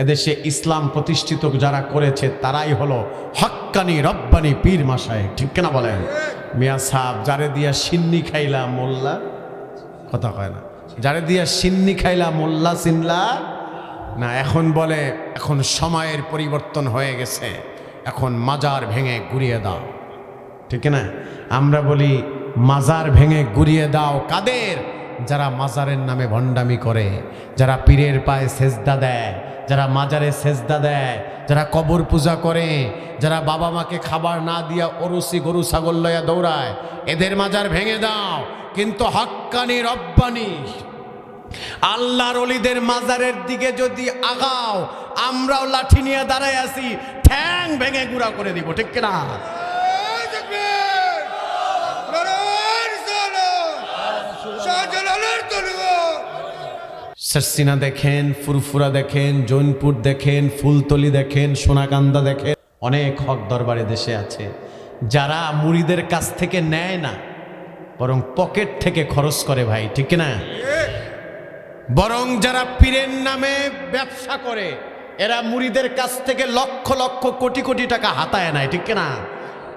এদেশে ইসলাম প্রতিষ্ঠিত যারা করেছে তারাই হলো হক্কানি রব্বানি পীর মাশায়েখ, ঠিক কিনা বলেন? মিয়া সাহেব, যারে দিয়া সিন্নি খাইলা মোল্লা, কথা কয় না, যারে দিয়া সিন্নি খাইলা মোল্লা চিনলা না। এখন বলে এখন সময়ের পরিবর্তন হয়ে গেছে, এখন মাজার ভেঙে গুড়িয়ে দাও, ঠিক না? আমরা বলি মাজার ভেঙে গুড়িয়ে দাও কাদের? যারা মাজারের নামে ভণ্ডামি করে, যারা পীরের পায়ে সেজদা দেয়, যারা মাজারে সেজদা দেয়, যারা কবর পূজা করে, যারা বাবা মাকে খাবার না দিয়া অরুসি গরু ছাগল লইয়া দৌড়ায়, এদের মাজার ভেঙে দাও। কিন্তু হক্কানি রব্বানি আল্লাহর ওলিদের মাজারের দিকে যদি আগাও, আমরাও লাঠি নিয়ে দাঁড়ায় আছি, ঠ্যাং ভেঙে গুঁড়া করে দিব, ঠিক কিনা? সরসিনা দেখেন, ফুরফুরা দেখেন, জৈনপুর দেখেন, ফুলতলি দেখেন, সোনাকান্দা দেখেন, অনেক হক দরবারে দেশে আছে যারা মুরিদের কাছ থেকে নেয় না, বরং পকেট থেকে খরচ করে, ভাই ঠিক না? বরং যারা পীরের নামে ব্যবসা করে, এরা মুরিদের কাছ থেকে লক্ষ লক্ষ কোটি কোটি টাকা হাতায় নেয়, ঠিক না?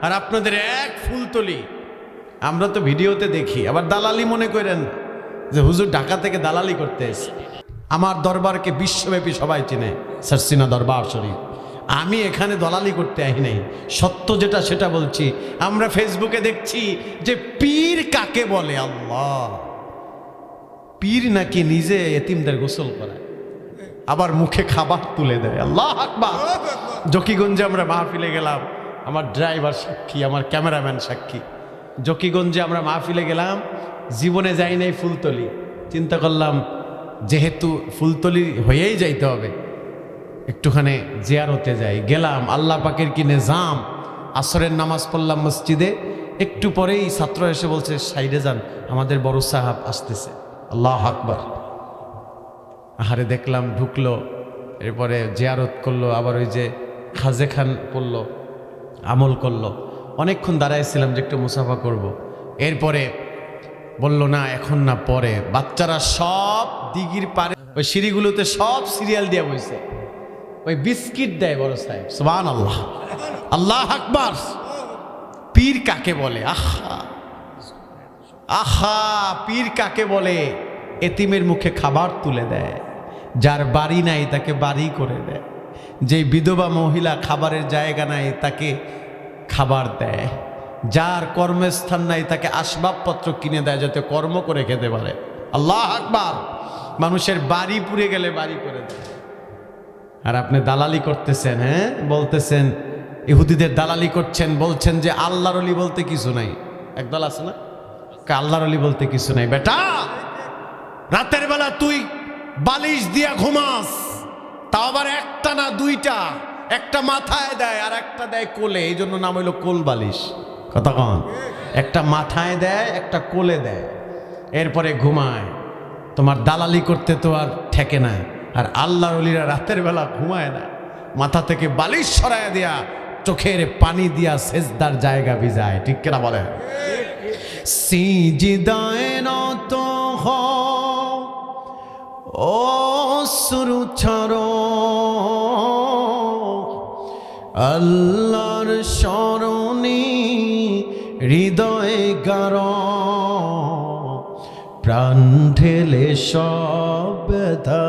আর আপনাদের এক ফুলতলি, আমরা তো ভিডিওতে দেখি, আবার দালালি মনে করেন যে হুজুর ঢাকা থেকে দালালি করতে এসে। আমার দরবারকে বিশ্বব্যাপী সবাই চিনে, সরসিনা দরবার শরীফ। আমি এখানে দলালি করতে আহি নাই, সত্য যেটা সেটা বলছি। আমরা ফেসবুকে দেখছি যে পীর কাকে বলে। আল্লাহ, পীর নাকি নিজে এতিমদের গোসল করায়, আবার মুখে খাবার তুলে দেয়। আল্লাহ আকবার। জকিগঞ্জে আমরা মাহফিলে গেলাম, আমার ড্রাইভার সাক্ষী, আমার ক্যামেরাম্যান সাক্ষী। জকিগঞ্জে আমরা মাহফিলে গেলাম, জীবনে যাই নাই ফুলতলি। চিন্তা করলাম যেহেতু ফুলতলি হয়েই যাইতে হবে, একটুখানে জিয়ারতে যাই। গেলাম, আল্লাহ পাকের কি নিজাম। আসরের নামাজ পড়লাম মসজিদে, একটু পরেই ছাত্র এসে বলছে সাইডে যান, আমাদের বড় সাহাব আসতেছে। আল্লাহ আকবার। আহারে দেখলাম, ঢুকলো, এরপরে জিয়ারত করলো, আবার ওই যে খাজে খান পড়লো, আমল করলো। অনেকক্ষণ দাঁড়াইছিলাম যে একটু মুসাফা করব। এরপরে বলল না এখন না, পরে। বাচ্চারা সব দিঘির পারে ওই সিঁড়িগুলোতে সব সিরিয়াল দিয়ে বইছে, ওই বিস্কিট দেয় বড় সাহেব। সুবহানাল্লাহ, আল্লাহ আকবার। পীর কাকে বলে? আহা আহা, পীর কাকে বলে? এতিমের মুখে খাবার তুলে দেয়, যার বাড়ি নাই তাকে বাড়ি করে দেয়, যে বিধবা মহিলা খাবারের জায়গা নাই তাকে খাবার দেয়, যার কর্মস্থান নাই তাকে আসবাবপত্র কিনে দেয় যাতে কর্ম করে খেতে পারে। আল্লাহ আকবার। মানুষের বাড়ি পুড়ে গেলে বাড়ি করে দেয়। আর আপনি দালালি করতেছেন, হ্যাঁ, বলতেছেন ইহুদিদের দালালি করছেন, বলছেন যে আল্লাহর ওলি বলতে কিছু নাই। একদল আছে না, আল্লাহর ওলি বলতে কিছু নাই। বেটা, রাতের বেলা তুই বালিশ দিয়া ঘুমাস, তাও আবার একটা না দুইটা, একটা মাথায় দেয় আর একটা দেয় কোলে, এই জন্য নাম হইল কোল বালিশ। কথা কন, একটা মাথায় দেয়, একটা কোলে দেয়, এরপরে ঘুমায়। তোমার দালালি করতে তো আর ঠেকে না। আর আল্লাহর ওলিরা রাতের বেলা ঘুমায় না, মাথা থেকে বালিশ সরায় দিয়া চোখের পানি দিয়া সেজদার জায়গা ভিজায়, ঠিক কিনা বলে? সিজদায়ে নত হও, অশ্রু ছাড়ো, আল্লাহর শরণে হৃদয়ে গাড়ো, প্রাণ ঢেলে সব ব্যথা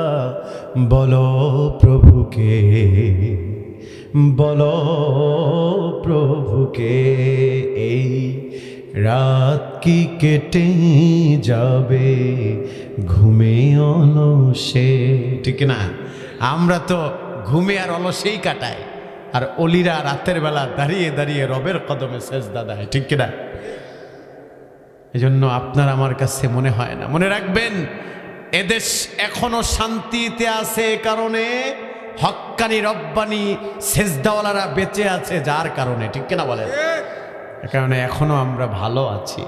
বলো প্রভুকে, বলো প্রভুকে। এই রাত কি কেটে যাবে ঘুমে অলসে, ঠিক না? আমরা তো ঘুমে আর অলসেই কাটাই, আর অলিরা রাতের বেলা দাঁড়িয়ে দাঁড়িয়ে রবের কদমে সেজদা দেয়, ঠিক কিনা? এই জন্য আপনার আমার কাছে মনে হয় না। মনে রাখবেন, এদেশ এখনো শান্তিতে আছে কারণে হক্কানি রব্বানি সেজদাওয়ালারা বেঁচে আছে যার কারণে, ঠিক কিনা বলেন? এ কারণে এখনো আমরা ভালো আছি।